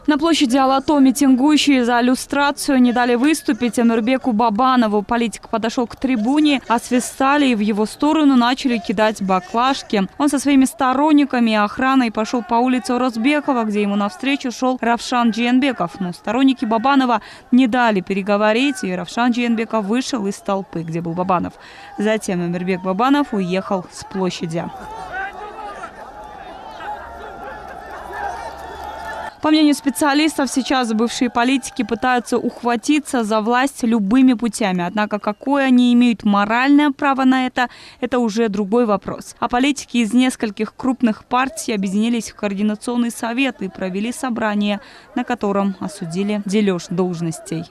На площади Алато митингующие за люстрацию не дали выступить Эмирбеку Бабанову. Политик подошел к трибуне, освистали и в его сторону начали кидать баклажки. Он со своими сторонниками и охраной пошел по улице Розбекова, где ему навстречу шел Равшан Джиенбеков. Но сторонники Бабанова не дали переговорить, и Равшан Джиенбеков вышел из толпы, где был Бабанов. Затем Эмирбек Бабанов уехал с площади. По мнению специалистов, сейчас бывшие политики пытаются ухватиться за власть любыми путями. Однако какое они имеют моральное право на это уже другой вопрос. А политики из нескольких крупных партий объединились в координационный совет и провели собрание, на котором осудили дележ должностей.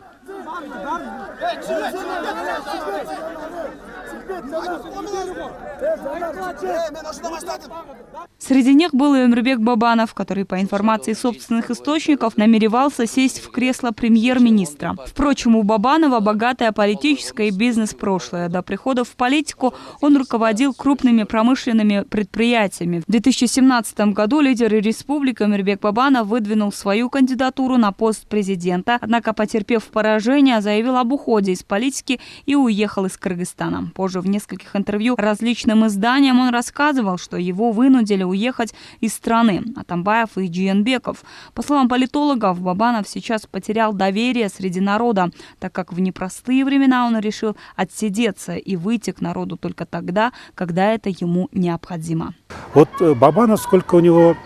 Среди них был и Эмирбек Бабанов, который, по информации собственных источников, намеревался сесть в кресло премьер-министра. Впрочем, у Бабанова богатое политическое и бизнес-прошлое. До прихода в политику он руководил крупными промышленными предприятиями. В 2017 году лидер республики Эмирбек Бабанов выдвинул свою кандидатуру на пост президента, однако, потерпев поражение, заявил об уходе из политики и уехал из Кыргызстана. Позже в нескольких интервью различным изданиям он рассказывал, что его вынудили уехать из страны. Атамбаев и Джиенбеков. По словам политологов, Бабанов сейчас потерял доверие среди народа, так как в непростые времена он решил отсидеться и выйти к народу только тогда, когда это ему необходимо. Вот Бабанов, сколько у него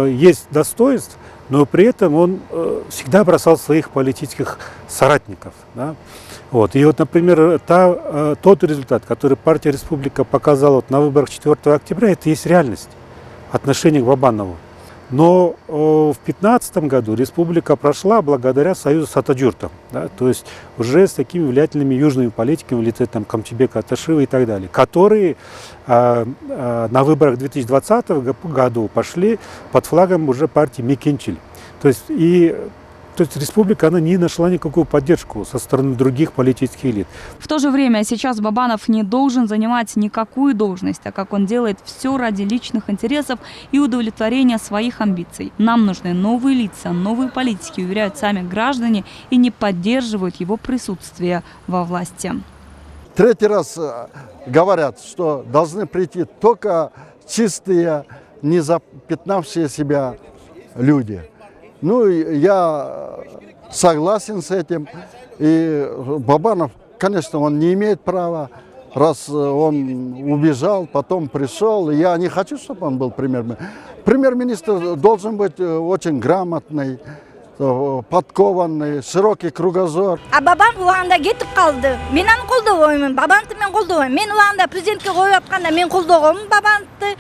есть достоинств, но при этом он всегда бросал своих политических соратников. Да? Вот. И вот, например, тот результат, который партия «Республика» показала на выборах 4 октября, это есть реальность отношения к Бабанову. Но в 2015 году «Республика» прошла благодаря союзу с Ататюрком, да? То есть уже с такими влиятельными южными политиками в лице Камчибека Аташева и так далее, которые на выборах 2020 году пошли под флагом уже партии Мекенчиль. То есть республика, она не нашла никакую поддержку со стороны других политических элит. В то же время сейчас Бабанов не должен занимать никакую должность, так как он делает все ради личных интересов и удовлетворения своих амбиций. Нам нужны новые лица, новые политики, уверяют сами граждане, и не поддерживают его присутствие во власти. Третий раз говорят, что должны прийти только чистые, не запятнавшие себя люди. Ну, я согласен с этим. И Бабанов, конечно, он не имеет права, раз он убежал, потом пришел. Я не хочу, чтобы он был премьер-министром. Премьер-министр должен быть очень грамотный, подкованный, широкий кругозор. А Бабан уаңда кетіп қалды. Мен аны қолдауымын, Бабановты мен қолдауымын. Мен уаңда президентке қойып жатқанда мен қолдауымын Бабановты.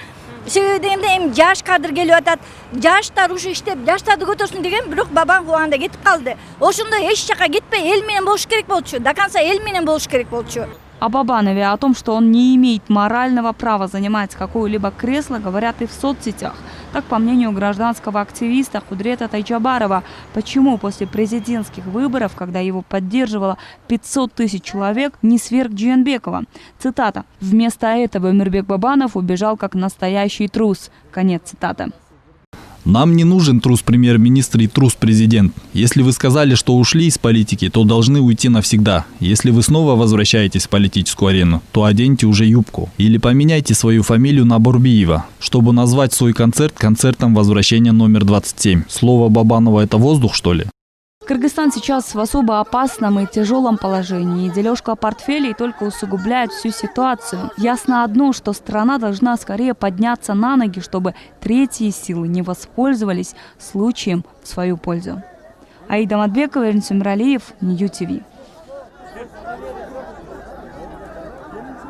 Себебі жаш кадр келіп жатат, жаштар ушу иштеп, жаштарды көтөрсүн деген, бирок Бабан уаңда кетип калды. Ошондо эч жака кетпей, эл менен болуш керек болчу. До конца эл менен болуш керек болчу. О Бабанове, о том, что он не имеет морального права занимать какое-либо кресло, говорят и в соцсетях. Так, по мнению гражданского активиста Кудрета Тайчабарова, почему после президентских выборов, когда его поддерживало 500 тысяч человек, не сверг Джиенбекова? Цитата. «Вместо этого Эмирбек Бабанов убежал как настоящий трус». Конец цитаты. Нам не нужен трус премьер-министр и трус президент. Если вы сказали, что ушли из политики, то должны уйти навсегда. Если вы снова возвращаетесь в политическую арену, то оденьте уже юбку. Или поменяйте свою фамилию на Бурбиева, чтобы назвать свой концерт концертом возвращения номер 27. Слово Бабанова – это воздух, что ли? Кыргызстан сейчас в особо опасном и тяжелом положении, и дележка портфелей только усугубляет всю ситуацию. Ясно одно, что страна должна скорее подняться на ноги, чтобы третьи силы не воспользовались случаем в свою пользу. Аида Матбекова, Эрнис Умиралиев, Нью ТВ.